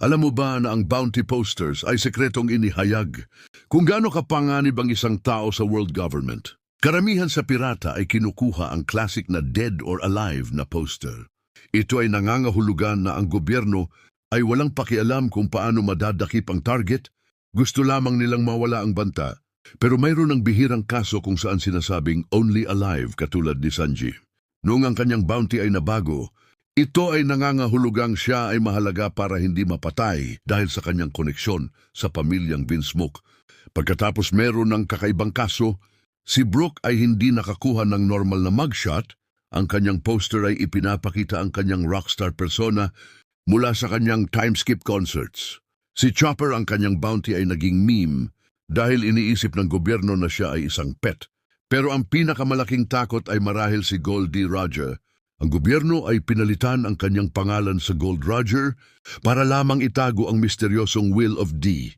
Alam mo ba na ang bounty posters ay sekretong inihayag kung gaano kapanganib ang isang tao sa world government? Karamihan sa pirata ay kinukuha ang classic na dead or alive na poster. Ito ay nangangahulugan na ang gobyerno ay walang pakialam kung paano madadakip ang target, gusto lamang nilang mawala ang banta. Pero mayroon ng bihirang kaso kung saan sinasabing only alive katulad ni Sanji. Noong ang kanyang bounty ay nabago, ito ay nangangahulugang siya ay mahalaga para hindi mapatay dahil sa kanyang koneksyon sa pamilyang Vinsmoke. Pagkatapos meron ng kakaibang kaso, si Brook ay hindi nakakuha ng normal na mugshot. Ang kanyang poster ay ipinapakita ang kanyang rockstar persona mula sa kanyang time skip concerts. Si Chopper, ang kanyang bounty, ay naging meme dahil iniisip ng gobyerno na siya ay isang pet. Pero ang pinakamalaking takot ay marahil si Gold D. Roger. Ang gobyerno ay pinalitan ang kanyang pangalan sa Gold Roger para lamang itago ang misteryosong Will of D.